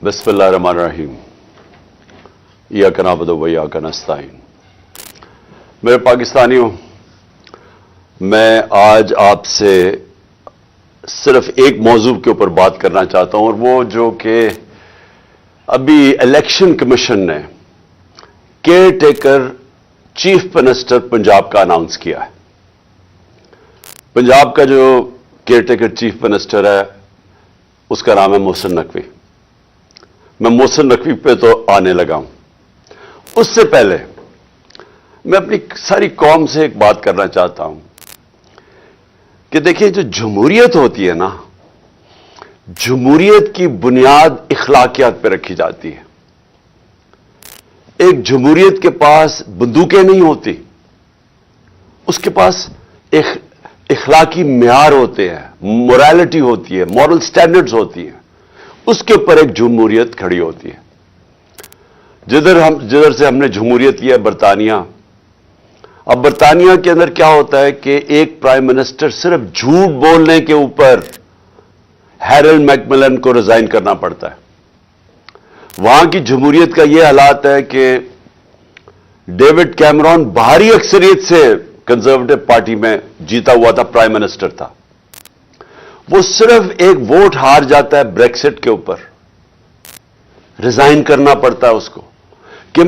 बिस्मिल्लाहिर्रहमानिर्रहीम। इय्याका नअबुदु व इय्याका नस्तईन। मेरे पाकिस्तानियों, मैं आज आपसे सिर्फ एक मौजू के ऊपर बात करना चाहता हूं, और वो जो कि अभी इलेक्शन कमीशन ने care taker chief minister Punjab का अनाउंस किया है। पंजाब का जो केयर टेकर चीफ मिनिस्टर है उसका नाम है मोहसिन नकवी। मैं मोहसिन नकवी पे तो आने लगा हूं। उससे पहले मैं अपनी सारी कौम से एक बात करना चाहता हूं कि देखिए, जो जमहूरियत होती है ना, जमहूरियत की बुनियाद इखलाकियात पे रखी जाती है। एक जमहूरियत के पास बंदूकें नहीं होती, उसके पास एक इखलाकी म्यार होते हैं, मोरालिटी होती है, मॉरल स्टैंडर्ड्स होती हैं। उसके ऊपर एक जमहूरियत खड़ी होती है। जिधर से हमने जमहूरियत लिया बरतानिया। अब बरतानिया के अंदर क्या होता है कि एक प्राइम मिनिस्टर सिर्फ झूठ बोलने के ऊपर हैरोल्ड मैकमिलन को रिजाइन करना पड़ता है। वहां की जमहूरियत का यह हालात है कि डेविड कैमरॉन भारी अक्सरियत से कंजर्वेटिव पार्टी में जीता हुआ था, प्राइम मिनिस्टर था। वो सिर्फ एक वोट हार जाता है ब्रेक्सिट के ऊपर, रिजाइन करना पड़ता है उसको कि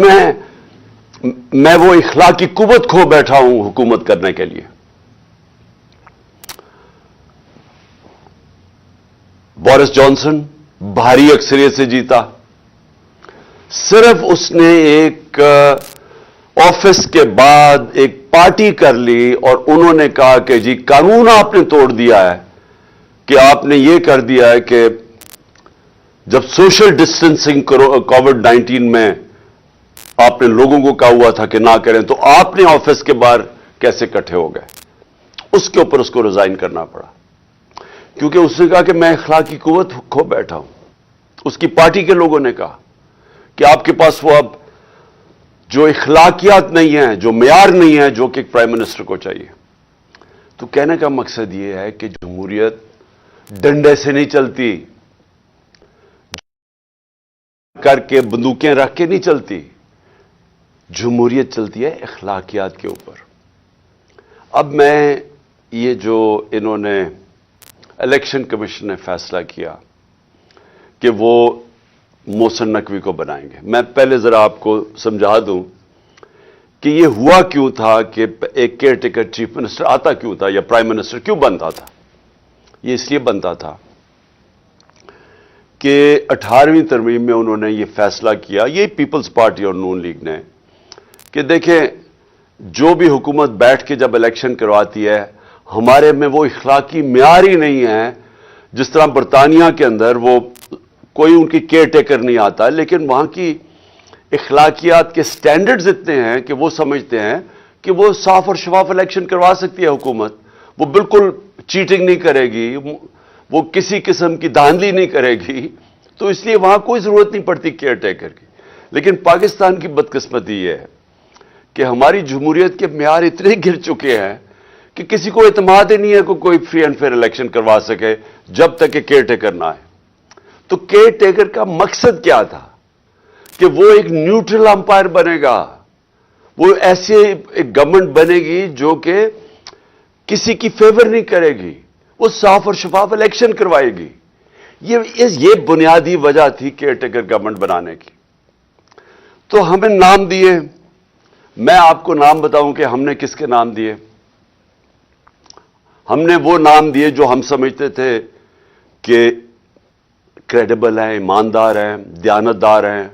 मैं वो इखलाकी कुव्वत खो बैठा हूं हुकूमत करने के लिए। बोरिस जॉनसन भारी अक्सरियत से जीता। सिर्फ उसने एक ऑफिस के बाद एक पार्टी कर ली और उन्होंने कहा कि जी कानून आपने तोड़ दिया है, कि आपने ये कर दिया है कि जब सोशल डिस्टेंसिंग कोविड-19 में आपने लोगों को कहा हुआ था कि ना करें, तो आपने ऑफिस के बाहर कैसे इकट्ठे हो गए। उसके ऊपर उसको रिजाइन करना पड़ा, क्योंकि उसने कहा कि मैं इखलाकी कुव्वत खो बैठा हूं। उसकी पार्टी के लोगों ने कहा कि आपके पास वो अब जो इखलाकियात नहीं है, जो मेयार नहीं है, जो कि एक प्राइम मिनिस्टर को चाहिए। तो कहने का मकसद यह है कि जमहूरियत डंडे से नहीं चलती, करके बंदूकें रख के नहीं चलती। जमहूरियत चलती है इखलाकियात के ऊपर। अब मैं ये जो इन्होंने इलेक्शन कमीशन ने फैसला किया कि वो मोहसिन नकवी को बनाएंगे, मैं पहले जरा आपको समझा दूं कि ये हुआ क्यों था कि एक केयर टेकर चीफ मिनिस्टर आता क्यों था, या प्राइम मिनिस्टर क्यों बनता था। ये इसलिए बनता था कि 18वीं तरमीम में उन्होंने ये फैसला किया, ये पीपल्स पार्टी और नून लीग ने, कि देखें, जो भी हुकूमत बैठ के जब इलेक्शन करवाती है, हमारे में वो इखलाकी म्यार ही नहीं है। जिस तरह बरतानिया के अंदर वो कोई उनकी केयर टेकर नहीं आता, लेकिन वहां की इखलाकियात के स्टैंडर्ड्स इतने हैं कि वो समझते हैं कि वो साफ और शफाफ इलेक्शन करवा सकती है हुकूमत। वो बिल्कुल चीटिंग नहीं करेगी, वो किसी किस्म की धांधली नहीं करेगी, तो इसलिए वहां कोई जरूरत नहीं पड़ती केयर टेकर की। लेकिन पाकिस्तान की बदकिस्मती यह है कि हमारी जमहूरियत के म्यार इतने गिर चुके हैं कि किसी को इत्मीनान ही नहीं है कि कोई फ्री एंड फेयर इलेक्शन करवा सके जब तक कि केयर टेकर ना आए। तो केयर टेकर का मकसद क्या था कि वो एक न्यूट्रल अंपायर बनेगा, वो ऐसे एक गवर्नमेंट बनेगी जो कि किसी की फेवर नहीं करेगी, वो साफ और शफाफ इलेक्शन करवाएगी। ये बुनियादी वजह थी केयर टेकर गवर्नमेंट बनाने की। तो हमें नाम दिए। मैं आपको नाम बताऊं कि हमने किसके नाम दिए। हमने वो नाम दिए जो हम समझते थे कि क्रेडिबल हैं, ईमानदार हैं, दयानतदार हैं,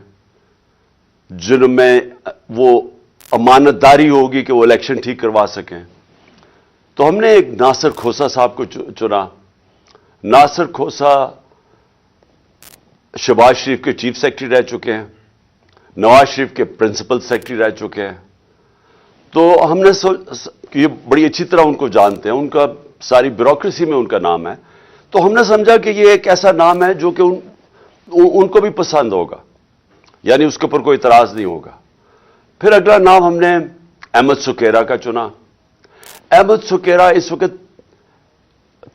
जिनमें वो अमानतदारी होगी कि वो इलेक्शन ठीक करवा सकें। तो हमने एक नासिर खोसा साहब को चुना। नासिर खोसा शहबाज शरीफ के चीफ सेक्रेटरी रह चुके हैं, नवाज शरीफ के प्रिंसिपल सेक्रेटरी रह चुके हैं। तो हमने ये बड़ी अच्छी तरह उनको जानते हैं, उनका सारी ब्यूरोक्रेसी में उनका नाम है। तो हमने समझा कि ये एक ऐसा नाम है जो कि उनको भी पसंद होगा, यानी उसके ऊपर कोई इतराज नहीं होगा। फिर अगला नाम हमने अहमद सुकेरा का चुना। अहमद सुकेरा इस वक्त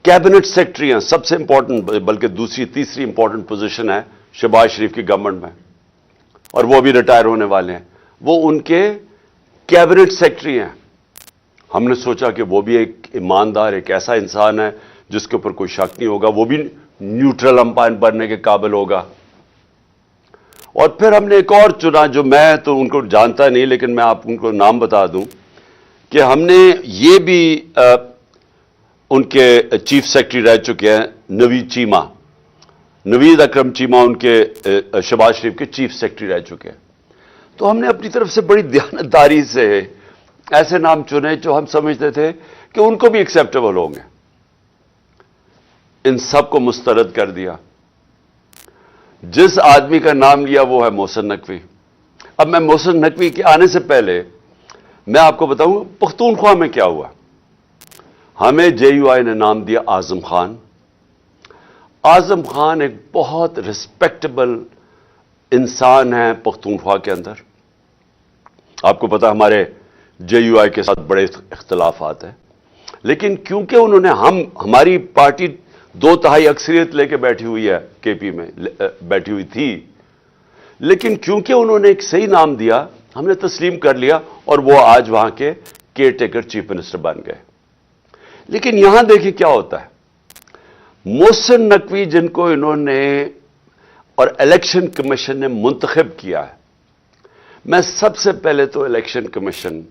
कैबिनेट सेक्रेटरी हैं, सबसे इंपॉर्टेंट, बल्कि दूसरी तीसरी इंपॉर्टेंट पोजीशन है शहबाज शरीफ की गवर्नमेंट में, और वो भी रिटायर होने वाले हैं, वो उनके कैबिनेट सेक्रेटरी हैं। हमने सोचा कि वो भी एक ईमानदार, एक ऐसा इंसान है जिसके ऊपर कोई शक नहीं होगा, वो भी न्यूट्रल अंपायर बनने के काबिल होगा। और फिर हमने एक और चुना, जो मैं तो उनको जानता नहीं, लेकिन मैं आप उनको नाम बता दूं कि हमने ये भी उनके चीफ सेक्रेटरी रह चुके हैं, नवीद अकरम चीमा उनके शहबाज शरीफ के चीफ सेक्रेटरी रह चुके हैं। तो हमने अपनी तरफ से बड़ी दयानतदारी से ऐसे नाम चुने जो हम समझते थे कि उनको भी एक्सेप्टेबल होंगे। इन सब को मुस्तरद कर दिया। जिस आदमी का नाम लिया वो है मोहसिन नकवी। अब मैं मोहसिन नकवी के आने से पहले मैं आपको बताऊं पख्तूनख्वा में क्या हुआ। हमें जेयूआई ने नाम दिया आजम खान। आजम खान एक बहुत रिस्पेक्टेबल इंसान है पख्तूनख्वा के अंदर। आपको पता हमारे जेयूआई के साथ बड़े इख्तलाफात हैं, लेकिन क्योंकि उन्होंने हमारी पार्टी 2/3 अक्सरियत लेके बैठी हुई है, केपी में बैठी हुई थी, लेकिन क्योंकि उन्होंने एक सही नाम दिया हमने तस्लीम कर लिया और वो आज वहां के केयर टेकर चीफ मिनिस्टर बन गए। लेकिन यहां देखिए क्या होता है। मोहसिन नकवी जिनको इन्होंने और इलेक्शन कमीशन ने मुंतखब किया है, मैं सबसे पहले तो इलेक्शन कमीशन,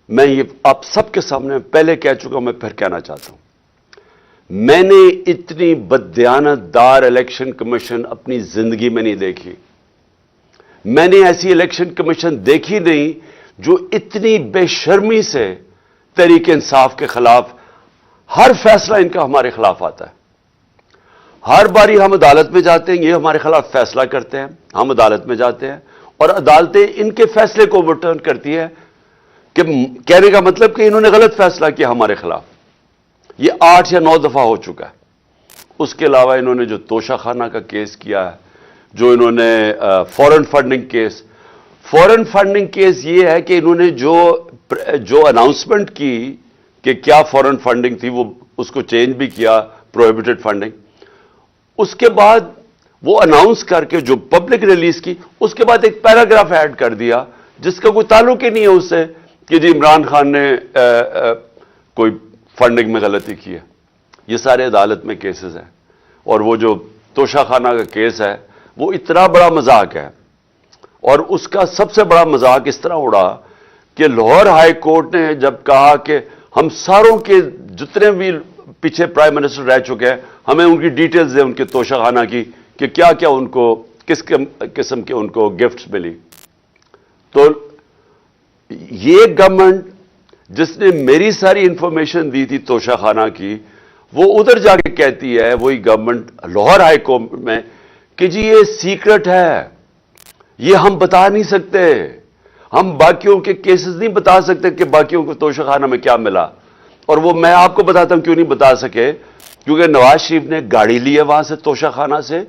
मैं ये आप सबके सामने पहले कह चुका हूं, मैं फिर कहना चाहता हूं, मैंने इतनी बददियानतदार इलेक्शन कमीशन अपनी जिंदगी में नहीं देखी। मैंने ऐसी इलेक्शन कमीशन देखी नहीं जो इतनी बेशर्मी से तहरीक इंसाफ के खिलाफ, हर फैसला इनका हमारे खिलाफ आता है। हर बारी हम अदालत में जाते हैं, ये हमारे खिलाफ फैसला करते हैं, हम अदालत में जाते हैं और अदालतें इनके फैसले को ओवरटर्न करती है, कि कहने का मतलब कि इन्होंने गलत फैसला किया हमारे खिलाफ। ये 8 या 9 दफा हो चुका है। उसके अलावा इन्होंने जो तोशाखाना का केस किया है, जो इन्होंने फॉरेन फंडिंग केस ये है कि इन्होंने जो अनाउंसमेंट की कि क्या फॉरेन फंडिंग थी, वो उसको चेंज भी किया, प्रोहिबिटेड फंडिंग। उसके बाद वो अनाउंस करके जो पब्लिक रिलीज की, उसके बाद एक पैराग्राफ ऐड कर दिया जिसका कोई ताल्लुक ही नहीं है उससे कि जी इमरान खान ने कोई फंडिंग में गलती की है। ये सारे अदालत में केसेस हैं। और वो जो तोशाखाना का केस है वो इतना बड़ा मजाक है, और उसका सबसे बड़ा मजाक इस तरह उड़ा कि लाहौर हाई कोर्ट ने जब कहा कि हम सारों के जितने भी पीछे प्राइम मिनिस्टर रह चुके हैं, हमें उनकी डिटेल्स दें उनके तोशाखाना की, कि क्या क्या उनको किस किस्म के उनको गिफ्ट्स मिली। तो ये गवर्नमेंट जिसने मेरी सारी इंफॉर्मेशन दी थी तोशाखाना की, वो उधर जाके कहती है, वही गवर्नमेंट लाहौर हाई कोर्ट में, कि जी ये सीक्रेट है, ये हम बता नहीं सकते, हम बाकियों के केसेस नहीं बता सकते कि बाकियों को तोशाखाना में क्या मिला। और वो मैं आपको बताता हूं क्यों नहीं बता सके, क्योंकि नवाज शरीफ ने गाड़ी ली है वहां से तोशाखाना से,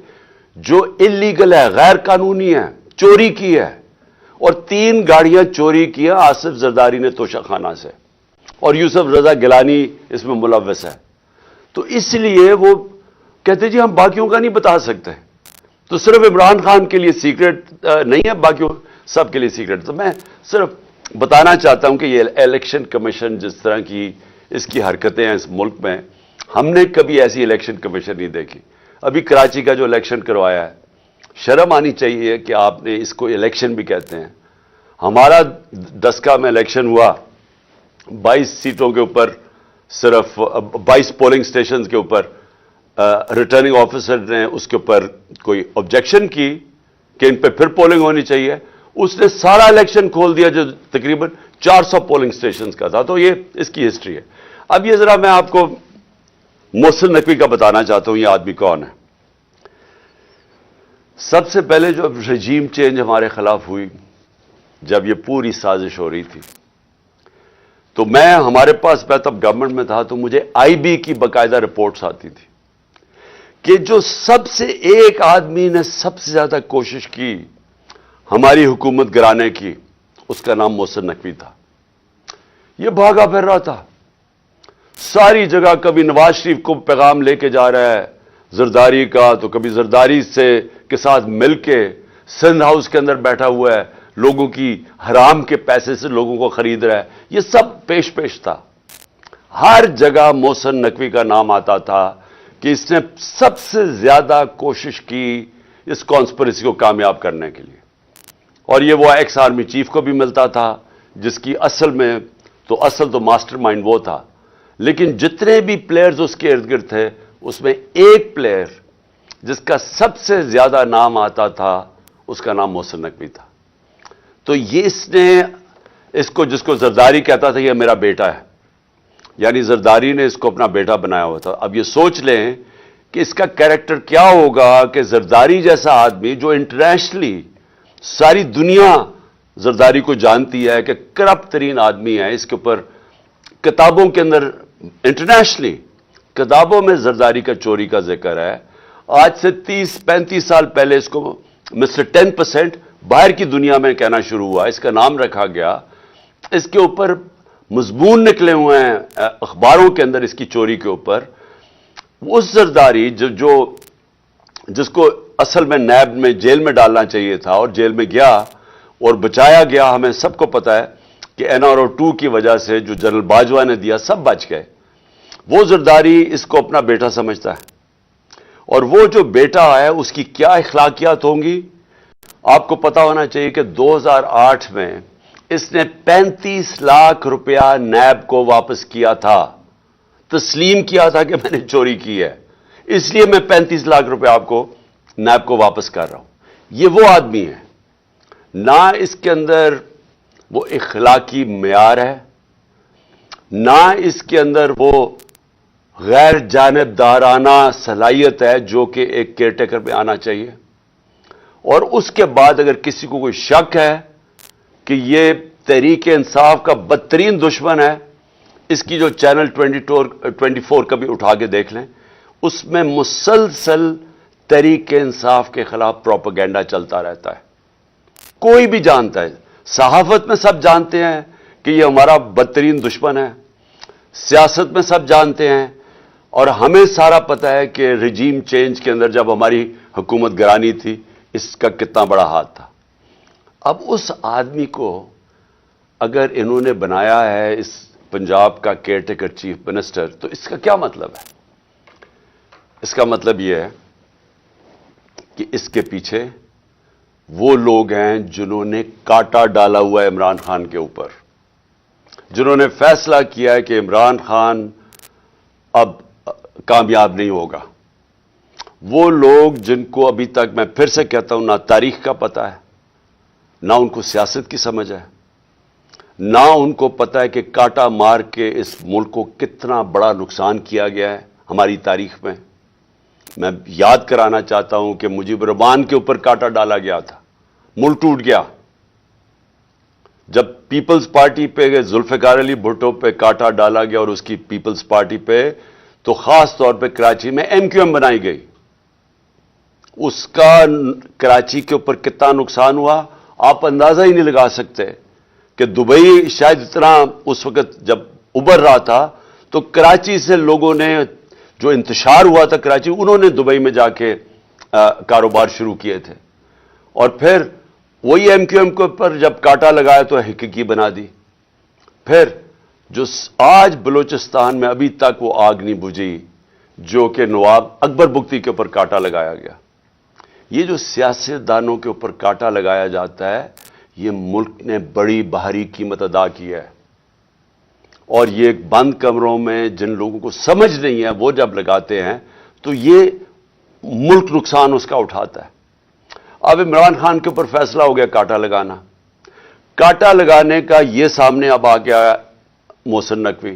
जो इलीगल है, गैर कानूनी है, चोरी की है, और 3 गाड़ियां चोरी की है आसिफ जरदारी ने तोशाखाना से, और यूसुफ रजा गिलानी इसमें मुलव्वस है। तो इसलिए वो कहते जी हम बाकियों का नहीं बता सकते। तो सिर्फ इमरान खान के लिए सीक्रेट नहीं है, बाकियों सब के लिए सीक्रेट। तो मैं सिर्फ बताना चाहता हूं कि ये इलेक्शन कमीशन जिस तरह की इसकी हरकतें हैं इस मुल्क में, हमने कभी ऐसी इलेक्शन कमीशन नहीं देखी। अभी कराची का जो इलेक्शन करवाया है, शर्म आनी चाहिए कि आपने इसको इलेक्शन भी कहते हैं। हमारा दसका में इलेक्शन हुआ, 22 सीटों के ऊपर, सिर्फ 22 पोलिंग स्टेशन के ऊपर रिटर्निंग ऑफिसर ने उसके ऊपर कोई ऑब्जेक्शन की कि इन पे फिर पोलिंग होनी चाहिए। उसने सारा इलेक्शन खोल दिया जो तकरीबन 400 पोलिंग स्टेशन का था। तो ये इसकी हिस्ट्री है। अब ये जरा मैं आपको मोहसिन नकवी का बताना चाहता हूं, ये आदमी कौन है। सबसे पहले जो रजीम चेंज हमारे खिलाफ हुई, जब ये पूरी साजिश हो रही थी, तो हमारे पास मैं तब गवर्नमेंट में था, तो मुझे आईबी की बाकायदा रिपोर्ट्स आती थी कि जो सबसे एक आदमी ने सबसे ज्यादा कोशिश की हमारी हुकूमत गिराने की, उसका नाम मोहसिन नकवी था। ये भागा फिर रहा था, ساری جگہ کبھی نواز شریف کو پیغام لے کے جا رہا ہے زرداری کا، تو کبھی زرداری کے ساتھ مل کے سندھ ہاؤس کے اندر بیٹھا ہوا ہے، لوگوں کی حرام کے پیسے سے لوگوں کو خرید رہا ہے. یہ سب پیش تھا. ہر جگہ محسن نقوی کا نام آتا تھا کہ اس نے سب سے زیادہ کوشش کی اس کانسپریسی کو کامیاب کرنے کے لیے. اور یہ وہ ایکس آرمی چیف کو بھی ملتا تھا جس کی اصل تو ماسٹر مائنڈ وہ تھا. لیکن جتنے بھی پلیئرز اس کے ارد گرد تھے اس میں ایک پلیئر جس کا سب سے زیادہ نام آتا تھا اس کا نام محسن نقوی تھا. تو یہ اس کو جس کو زرداری کہتا تھا یہ میرا بیٹا ہے، یعنی زرداری نے اس کو اپنا بیٹا بنایا ہوا تھا. اب یہ سوچ لیں کہ اس کا کیریکٹر کیا ہوگا کہ زرداری جیسا آدمی جو انٹرنیشنلی ساری دنیا زرداری کو جانتی ہے کہ کرپٹ ترین آدمی ہے، اس کے اوپر کتابوں کے اندر انٹرنیشنلی کتابوں میں زرداری کا چوری کا ذکر ہے. آج سے 30-35 سال پہلے اس کو مسٹر 10% باہر کی دنیا میں کہنا شروع ہوا، اس کا نام رکھا گیا. اس کے اوپر مضمون نکلے ہوئے ہیں اخباروں کے اندر اس کی چوری کے اوپر. اس زرداری جس کو اصل میں نیب میں جیل میں ڈالنا چاہیے تھا اور جیل میں گیا اور بچایا گیا، ہمیں سب کو پتا ہے کہ NRO2 کی وجہ سے جو جنرل باجوہ نے دیا سب بچ گئے. وہ زرداری اس کو اپنا بیٹا سمجھتا ہے، اور وہ جو بیٹا ہے اس کی کیا اخلاقیات ہوں گی آپ کو پتا ہونا چاہیے کہ 2008 میں اس نے 35 لاکھ روپیہ نیب کو واپس کیا تھا، تسلیم کیا تھا کہ میں نے چوری کی ہے، اس لیے میں 35 لاکھ روپیہ آپ کو نیب کو واپس کر رہا ہوں. یہ وہ آدمی ہے، نہ اس کے اندر وہ اخلاقی معیار ہے، نہ اس کے اندر وہ غیر جانبدارانہ صلاحیت ہے جو کہ ایک کیئر ٹیکر میں آنا چاہیے. اور اس کے بعد اگر کسی کو کوئی شک ہے کہ یہ تحریک انصاف کا بدترین دشمن ہے، اس کی جو چینل 24 کا بھی اٹھا کے دیکھ لیں، اس میں مسلسل تحریک انصاف کے خلاف پروپیگنڈا چلتا رہتا ہے. کوئی بھی جانتا ہے، صحافت میں سب جانتے ہیں کہ یہ ہمارا بدترین دشمن ہے، سیاست میں سب جانتے ہیں، اور ہمیں سارا پتہ ہے کہ رجیم چینج کے اندر جب ہماری حکومت گرانی تھی اس کا کتنا بڑا ہاتھ تھا. اب اس آدمی کو اگر انہوں نے بنایا ہے اس پنجاب کا کیئر ٹیکر چیف منسٹر، تو اس کا کیا مطلب ہے؟ اس کا مطلب یہ ہے کہ اس کے پیچھے وہ لوگ ہیں جنہوں نے کاٹا ڈالا ہوا ہے عمران خان کے اوپر، جنہوں نے فیصلہ کیا ہے کہ عمران خان اب کامیاب نہیں ہوگا. وہ لوگ جن کو ابھی تک میں پھر سے کہتا ہوں نہ تاریخ کا پتہ ہے، نہ ان کو سیاست کی سمجھ ہے، نہ ان کو پتہ ہے کہ کاٹا مار کے اس ملک کو کتنا بڑا نقصان کیا گیا ہے ہماری تاریخ میں. میں یاد کرانا چاہتا ہوں کہ مجیب الرحمان کے اوپر کاٹا ڈالا گیا تھا، ملک ٹوٹ گیا. جب پیپلز پارٹی پہ ذوالفقار علی بھٹو پہ کاٹا ڈالا گیا اور اس کی پیپلز پارٹی پہ، تو خاص طور پہ کراچی میں MQM بنائی گئی، اس کا کراچی کے اوپر کتنا نقصان ہوا آپ اندازہ ہی نہیں لگا سکتے. کہ دبئی شاید اتنا اس وقت جب ابھر رہا تھا تو کراچی سے لوگوں نے جو انتشار ہوا تھا کراچی، انہوں نے دبئی میں جا کے کاروبار شروع کیے تھے، اور پھر وہی MQM کے اوپر جب کاٹا لگایا تو حقیقی بنا دی. پھر جو آج بلوچستان میں ابھی تک وہ آگ نہیں بجھی جو کہ نواب اکبر بگٹی کے اوپر کاٹا لگایا گیا. یہ جو سیاستدانوں کے اوپر کاٹا لگایا جاتا ہے، یہ ملک نے بڑی بھاری قیمت ادا کی ہے. اور یہ بند کمروں میں جن لوگوں کو سمجھ نہیں ہے وہ جب لگاتے ہیں تو یہ ملک نقصان اس کا اٹھاتا ہے. اب عمران خان کے اوپر فیصلہ ہو گیا کاٹا لگانا. کاٹا لگانے کا یہ سامنے اب آ گیا محسن نقوی.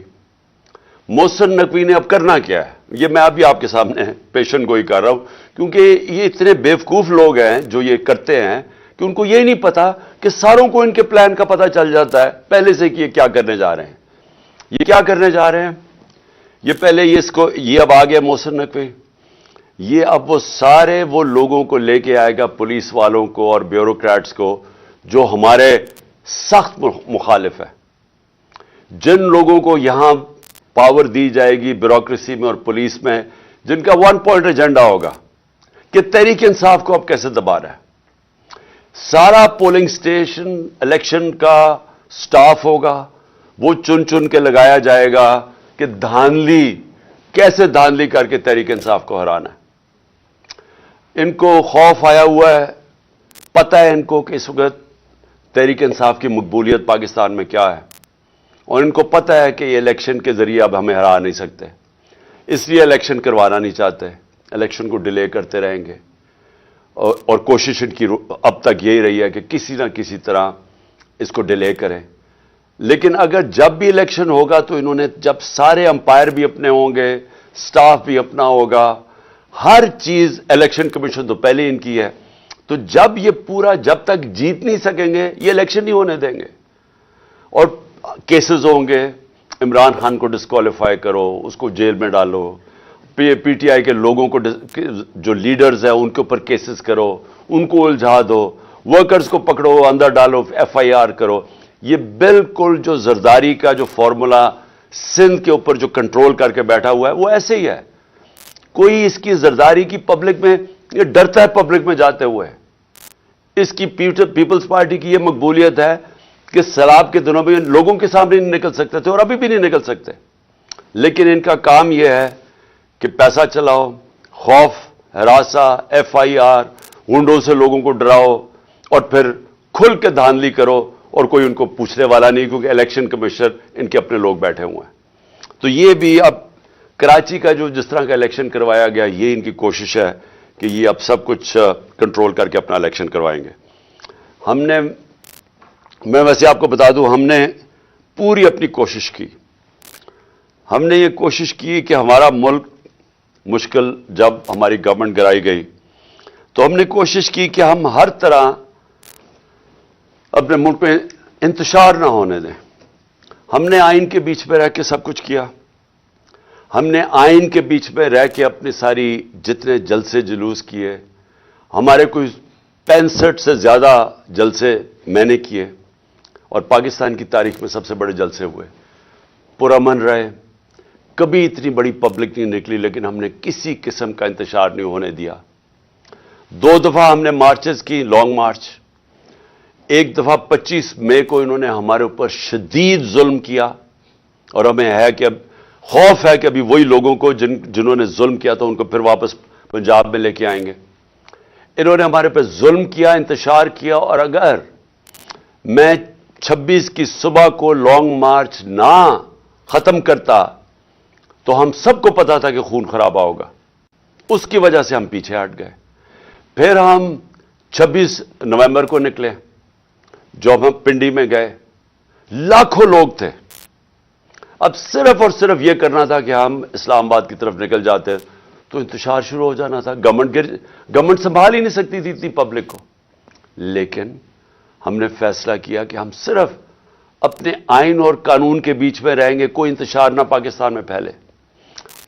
محسن نقوی نے اب کرنا کیا ہے، یہ میں ابھی آپ کے سامنے پیشن گوئی کر رہا ہوں، کیونکہ یہ اتنے بیوقوف لوگ ہیں جو یہ کرتے ہیں کہ ان کو یہ نہیں پتا کہ ساروں کو ان کے پلان کا پتہ چل جاتا ہے پہلے سے کہ یہ کیا کرنے جا رہے ہیں. یہ کیا کرنے جا رہے ہیں، یہ پہلے یہ اب آ گیا محسن نقوی. یہ اب وہ سارے وہ لوگوں کو لے کے آئے گا، پولیس والوں کو اور بیوروکریٹس کو جو ہمارے سخت مخالف ہے، جن لوگوں کو یہاں पावर दी जाएगी ब्यूरोक्रेसी में और पुलिस में, जिनका वन पॉइंट एजेंडा होगा कि तहरीक इंसाफ को अब कैसे दबा रहा है। सारा पोलिंग स्टेशन इलेक्शन का स्टाफ होगा, वो चुन चुन के लगाया जाएगा कि धांधली, कैसे धांधली करके तहरीक इंसाफ को हराना है। इनको खौफ आया हुआ है, पता है इनको कि इस वक्त तहरीक इंसाफ की मकबूलियत पाकिस्तान में क्या है, और इनको पता है कि ये इलेक्शन के जरिए अब हमें हरा नहीं सकते, इसलिए इलेक्शन करवाना नहीं चाहते, इलेक्शन को डिले करते रहेंगे। और कोशिश इनकी अब तक यही रही है कि किसी ना किसी तरह इसको डिले करें। लेकिन अगर जब भी इलेक्शन होगा तो इन्होंने, जब सारे अंपायर भी अपने होंगे, स्टाफ भी अपना होगा, हर चीज इलेक्शन कमीशन तो पहले इनकी है, तो जब ये पूरा, जब तक जीत नहीं सकेंगे ये इलेक्शन नहीं होने देंगे। और केसेस होंगे, इमरान खान को डिस्क्वालीफाई करो, उसको जेल में डालो, पीटीआई के लोगों को, जो लीडर्स हैं उनके ऊपर केसेस करो, उनको उलझा दो, वर्कर्स को पकड़ो, अंदर डालो, एफआईआर करो। ये बिल्कुल जो जरदारी का जो फॉर्मूला सिंध के ऊपर जो कंट्रोल करके बैठा हुआ है वो ऐसे ही है। कोई इसकी जरदारी की पब्लिक में, ये डरता है पब्लिक में जाते हुए। इसकी पीपल्स पार्टी की ये मकबूलियत है कि सैलाब के दिनों में लोगों के सामने नहीं निकल सकते थे और अभी भी नहीं निकल सकते, लेकिन इनका काम यह है कि पैसा चलाओ, खौफ, हरासा, एफआईआर, गुंडों से लोगों को डराओ और फिर खुल के धांधली करो, और कोई उनको पूछने वाला नहीं, क्योंकि इलेक्शन कमिश्नर इनके अपने लोग बैठे हुए हैं। तो ये भी अब कराची का जो जिस तरह का इलेक्शन करवाया गया, ये इनकी कोशिश है कि ये अब सब कुछ कंट्रोल करके अपना इलेक्शन करवाएंगे। मैं वैसे आपको बता दूं, हमने पूरी अपनी कोशिश की। हमने ये कोशिश की कि हमारा मुल्क मुश्किल, जब हमारी गवर्नमेंट गिराई गई तो हमने कोशिश की कि हम हर तरह अपने मुल्क में इंतशार ना होने दें। हमने आइन के बीच में रह के सब कुछ किया। हमने आइन के बीच में रह के अपनी सारी जितने जलसे जुलूस किए, हमारे कोई 65 से ज़्यादा जलसे मैंने किए, और पाकिस्तान की तारीख में सबसे बड़े जलसे हुए, पुरअमन रहे, कभी इतनी बड़ी पब्लिक नहीं निकली, लेकिन हमने किसी किस्म का इंतशार नहीं होने दिया। 2 दफ़ा हमने मार्चेस की, लॉन्ग मार्च। एक दफ़ा 25 मई को इन्होंने हमारे ऊपर शदीद जुल्म किया, और हमें है कि अब खौफ है कि अभी वही लोगों को जिन्होंने जुल्म किया था उनको फिर वापस पंजाब में लेके आएंगे। इन्होंने हमारे पर जुल्म किया, इंतशार किया, और अगर मैं 26 की सुबह को लॉन्ग मार्च ना खत्म करता तो हम सबको पता था कि खून खराबा होगा। उसकी वजह से हम पीछे हट गए। फिर हम 26 नवंबर को निकले, जब हम पिंडी में गए, लाखों लोग थे। अब सिर्फ और सिर्फ यह करना था कि हम इस्लामाबाद की तरफ निकल जाते तो इंतशार शुरू हो जाना था। गवर्नमेंट संभाल ही नहीं सकती थी इतनी पब्लिक को। लेकिन हमने फैसला किया कि हम सिर्फ अपने आइन और कानून के बीच में रहेंगे, कोई इंतशार ना पाकिस्तान में फैले।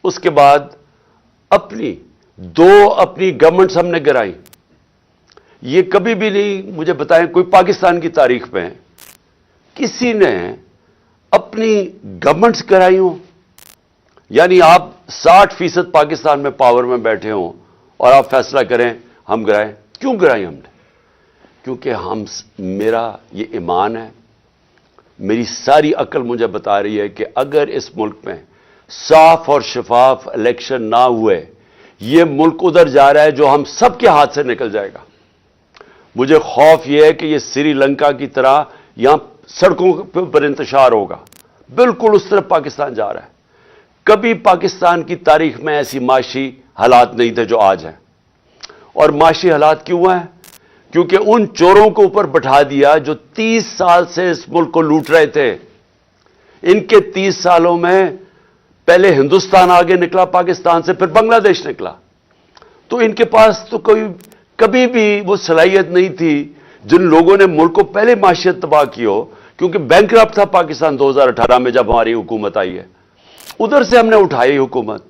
उसके बाद अपनी गवर्नमेंट्स हमने गिराई। ये कभी भी नहीं, मुझे बताएं, कोई पाकिस्तान की तारीख में किसी ने अपनी गवर्नमेंट्स गिराई हो। यानी आप 60% पाकिस्तान में पावर में बैठे हों और आप फैसला करें हम गिराएं। क्यों गिराई हमने? क्योंकि मेरा ये ईमान है, मेरी सारी अकल मुझे बता रही है कि अगर इस मुल्क में साफ और शफाफ इलेक्शन ना हुए, ये मुल्क उधर जा रहा है जो हम सबके हाथ से निकल जाएगा। मुझे खौफ यह है कि ये श्रीलंका की तरह यहां सड़कों पर इंतशार होगा। बिल्कुल उस तरफ पाकिस्तान जा रहा है। कभी पाकिस्तान की तारीख में ऐसी माशी हालात नहीं थे जो आज हैं। और माशी हालात क्यों हैं? क्योंकि उन चोरों को ऊपर बैठा दिया जो 30 साल से इस मुल्क को लूट रहे थे। इनके 30 सालों में पहले हिंदुस्तान आगे निकला पाकिस्तान से, फिर बांग्लादेश निकला। तो इनके पास तो कभी भी वो सलाहियत नहीं थी जिन लोगों ने मुल्क को पहले माशियत तबाह की हो, क्योंकि बैंकरप्ट था पाकिस्तान 2018 में जब हमारी हुकूमत आई है। उधर से हमने उठाई हुकूमत,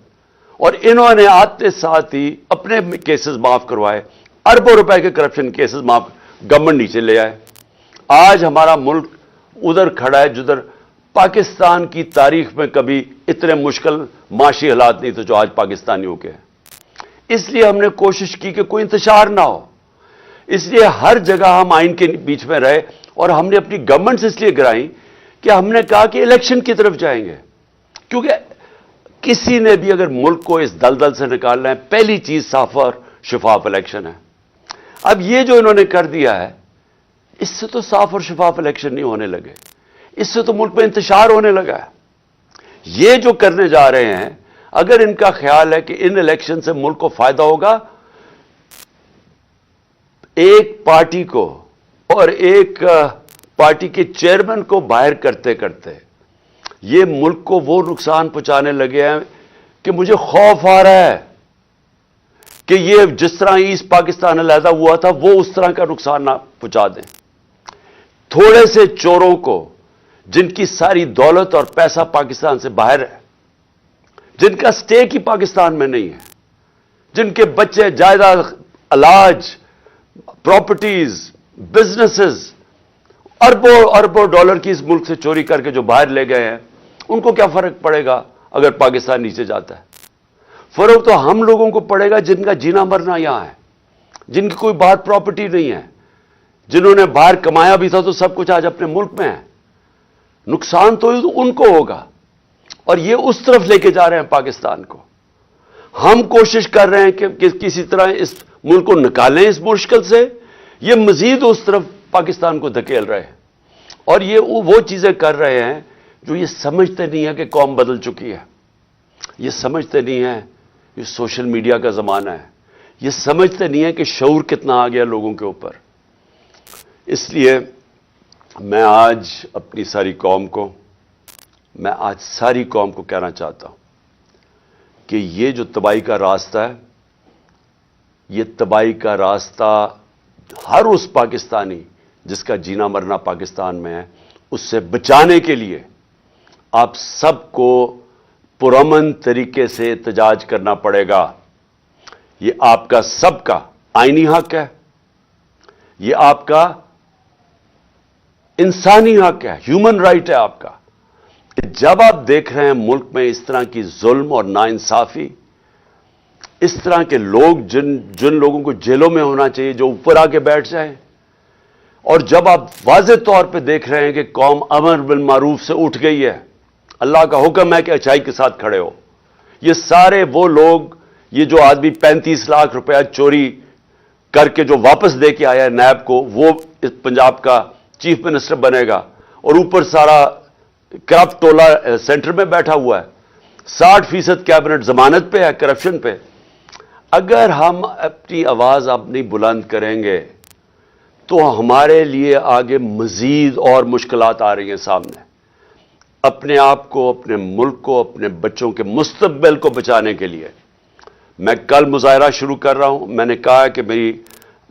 और इन्होंने आते साथ ही अपने केसेस माफ करवाए, अरबों रुपए के करप्शन केसेस माफ, गवर्नमेंट नीचे ले आए। आज हमारा मुल्क उधर खड़ा है जिधर پاکستان کی تاریخ میں کبھی اتنے مشکل معاشی حالات نہیں تھے جو آج پاکستانیوں کے ہیں. اس لیے ہم نے کوشش کی کہ کوئی انتشار نہ ہو. اس لیے ہر جگہ ہم آئین کے بیچ میں رہے, اور ہم نے اپنی گورنمنٹس اس لیے گرائیں کہ ہم نے کہا کہ الیکشن کی طرف جائیں گے. کیونکہ کسی نے بھی اگر ملک کو اس دلدل سے نکالنا ہے, پہلی چیز صاف اور شفاف الیکشن ہے. اب یہ جو انہوں نے کر دیا ہے, اس سے تو صاف اور شفاف الیکشن نہیں ہونے لگے, اس سے تو ملک میں انتشار ہونے لگا ہے. یہ جو کرنے جا رہے ہیں, اگر ان کا خیال ہے کہ ان الیکشن سے ملک کو فائدہ ہوگا, ایک پارٹی کو اور ایک پارٹی کے چیئرمین کو باہر کرتے کرتے یہ ملک کو وہ نقصان پہنچانے لگے ہیں کہ مجھے خوف آ رہا ہے کہ یہ جس طرح ایسٹ پاکستان علیحدہ ہوا تھا وہ اس طرح کا نقصان نہ پہنچا دیں. تھوڑے سے چوروں کو جن کی ساری دولت اور پیسہ پاکستان سے باہر ہے, جن کا سٹیک ہی پاکستان میں نہیں ہے, جن کے بچے جائیداد, علاج, پراپرٹیز, بزنسز اربوں اربوں ڈالر کی اس ملک سے چوری کر کے جو باہر لے گئے ہیں, ان کو کیا فرق پڑے گا اگر پاکستان نیچے جاتا ہے؟ فرق تو ہم لوگوں کو پڑے گا جن کا جینا مرنا یہاں ہے, جن کی کوئی باہر پراپرٹی نہیں ہے, جنہوں نے باہر کمایا بھی تھا تو سب کچھ آج اپنے ملک میں ہے. نقصان تو ان کو ہوگا, اور یہ اس طرف لے کے جا رہے ہیں پاکستان کو. ہم کوشش کر رہے ہیں کہ کسی طرح اس ملک کو نکالیں اس مشکل سے, یہ مزید اس طرف پاکستان کو دھکیل رہے ہیں. اور یہ وہ چیزیں کر رہے ہیں جو یہ سمجھتے نہیں ہے کہ قوم بدل چکی ہے, یہ سمجھتے نہیں ہیں یہ سوشل میڈیا کا زمانہ ہے, یہ سمجھتے نہیں ہے کہ شعور کتنا آ گیا لوگوں کے اوپر. اس لیے میں آج اپنی ساری قوم کو کہنا چاہتا ہوں کہ یہ جو تباہی کا راستہ ہے, یہ تباہی کا راستہ ہر اس پاکستانی جس کا جینا مرنا پاکستان میں ہے, اس سے بچانے کے لیے آپ سب کو پرامن طریقے سے احتجاج کرنا پڑے گا. یہ آپ کا سب کا آئینی حق ہے, یہ آپ کا انسانی حق ہے, ہیومن رائٹ ہے آپ کا. جب آپ دیکھ رہے ہیں ملک میں اس طرح کی ظلم اور ناانصافی, اس طرح کے لوگ جن لوگوں کو جیلوں میں ہونا چاہیے جو اوپر آ کے بیٹھ جائیں, اور جب آپ واضح طور پہ دیکھ رہے ہیں کہ قوم امر بالمعروف سے اٹھ گئی ہے, اللہ کا حکم ہے کہ اچھائی کے ساتھ کھڑے ہو. یہ سارے وہ لوگ, یہ جو آدمی 35 لاکھ روپیہ چوری کر کے جو واپس دے کے آیا ہے نیب کو, وہ پنجاب کا چیف منسٹر بنے گا, اور اوپر سارا کرپٹ ٹولہ سینٹر میں بیٹھا ہوا ہے, 60% کیبنٹ ضمانت پہ ہے کرپشن پہ. اگر ہم اپنی آواز اب نہیں بلند کریں گے تو ہمارے لیے آگے مزید اور مشکلات آ رہی ہیں سامنے. اپنے آپ کو, اپنے ملک کو, اپنے بچوں کے مستقبل کو بچانے کے لیے میں کل مظاہرہ شروع کر رہا ہوں. میں نے کہا کہ میری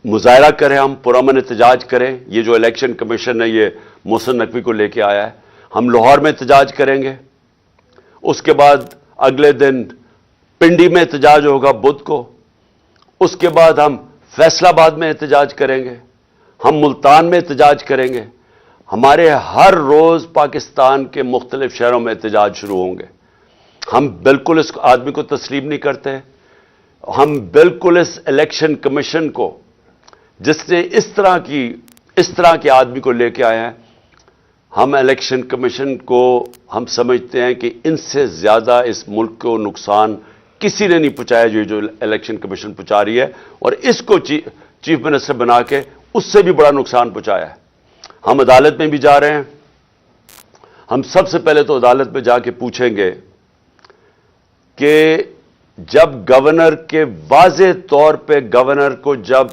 مظاہرہ کریں, ہم پرامن احتجاج کریں. یہ جو الیکشن کمیشن ہے یہ محسن نقوی کو لے کے آیا ہے, ہم لاہور میں احتجاج کریں گے. اس کے بعد اگلے دن پنڈی میں احتجاج ہوگا بدھ کو. اس کے بعد ہم فیصل آباد میں احتجاج کریں گے, ہم ملتان میں احتجاج کریں گے. ہمارے ہر روز پاکستان کے مختلف شہروں میں احتجاج شروع ہوں گے. ہم بالکل اس آدمی کو تسلیم نہیں کرتے. ہم بالکل اس الیکشن کمیشن کو, جس نے اس طرح کے آدمی کو لے کے آئے ہیں, ہم الیکشن کمیشن کو ہم سمجھتے ہیں کہ ان سے زیادہ اس ملک کو نقصان کسی نے نہیں پہنچایا جو الیکشن کمیشن پہنچا رہی ہے, اور اس کو چیف منسٹر بنا کے اس سے بھی بڑا نقصان پہنچایا ہے. ہم عدالت میں بھی جا رہے ہیں. ہم سب سے پہلے تو عدالت میں جا کے پوچھیں گے کہ جب گورنر کے واضح طور پہ گورنر کو جب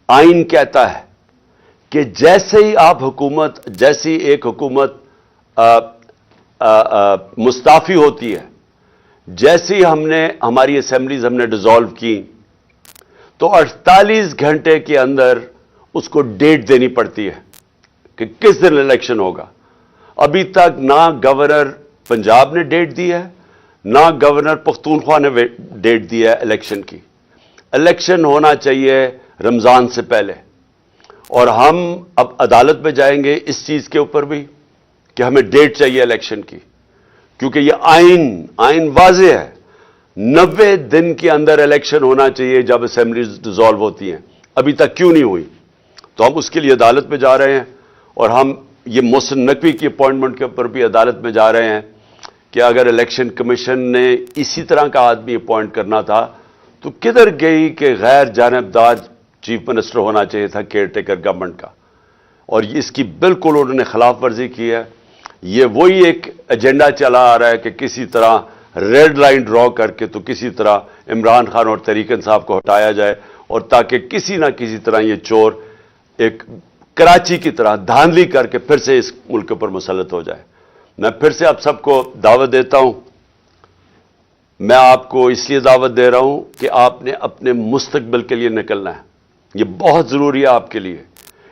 آئین کہتا ہے کہ جیسے ہی آپ حکومت, جیسی ایک حکومت مستعفی ہوتی ہے, جیسے ہی ہماری اسمبلیز ہم نے ڈیزالو کی, تو 48 گھنٹے کے اندر اس کو ڈیٹ دینی پڑتی ہے کہ کس دن الیکشن ہوگا. ابھی تک نہ گورنر پنجاب نے ڈیٹ دی ہے, نہ گورنر پختونخوا نے ڈیٹ دی ہے الیکشن کی. الیکشن ہونا چاہیے رمضان سے پہلے, اور ہم اب عدالت میں جائیں گے اس چیز کے اوپر بھی کہ ہمیں ڈیٹ چاہیے الیکشن کی، کیونکہ یہ آئین واضح ہے، 90 دن کے اندر الیکشن ہونا چاہیے جب اسمبلیز ڈیزالو ہوتی ہیں، ابھی تک کیوں نہیں ہوئی؟ تو ہم اس کے لیے عدالت میں جا رہے ہیں، اور ہم یہ محسن نقوی کی اپوائنٹمنٹ کے اوپر بھی عدالت میں جا رہے ہیں کہ اگر الیکشن کمیشن نے اسی طرح کا آدمی اپوائنٹ کرنا تھا تو کدھر گئی کہ غیر جانبدار چیف منسٹر ہونا چاہیے تھا کیئر ٹیکر گورنمنٹ کا، اور اس کی بالکل انہوں نے خلاف ورزی کی ہے۔ یہ وہی ایک ایجنڈا چلا آ رہا ہے کہ کسی طرح ریڈ لائن ڈرا کر کے تو کسی طرح عمران خان اور طریق انصاف کو ہٹایا جائے، اور تاکہ کسی نہ کسی طرح یہ چور ایک کراچی کی طرح دھاندلی کر کے پھر سے اس ملک پر مسلط ہو جائے۔ میں پھر سے آپ سب کو دعوت دیتا ہوں، میں آپ کو اس لیے دعوت دے رہا ہوں کہ آپ نے اپنے مستقبل کے لیے نکلنا ہے، یہ بہت ضروری ہے آپ کے لیے۔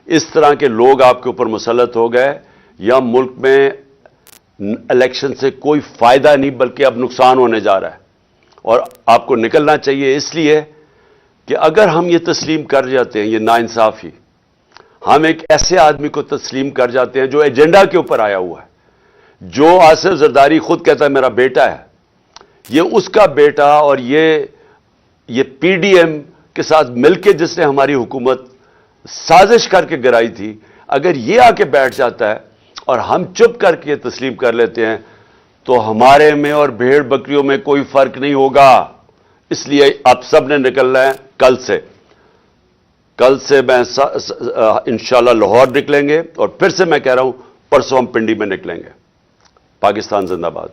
اس طرح کے لوگ آپ کے اوپر مسلط ہو گئے، یا ملک میں الیکشن سے کوئی فائدہ نہیں بلکہ اب نقصان ہونے جا رہا ہے، اور آپ کو نکلنا چاہیے اس لیے کہ اگر ہم یہ تسلیم کر جاتے ہیں، یہ ناانصافی، ہم ایک ایسے آدمی کو تسلیم کر جاتے ہیں جو ایجنڈا کے اوپر آیا ہوا ہے، جو آصف زرداری خود کہتا ہے میرا بیٹا ہے، یہ اس کا بیٹا، اور یہ پی ڈی ایم کے ساتھ مل کے جس نے ہماری حکومت سازش کر کے گرائی تھی، اگر یہ آ کے بیٹھ جاتا ہے اور ہم چپ کر کے تسلیم کر لیتے ہیں تو ہمارے میں اور بھیڑ بکریوں میں کوئی فرق نہیں ہوگا۔ اس لیے آپ سب نے نکلنا ہے کل سے میں انشاءاللہ لاہور نکلیں گے، اور پھر سے میں کہہ رہا ہوں پرسوں ہم پنڈی میں نکلیں گے۔ پاکستان زندہ باد۔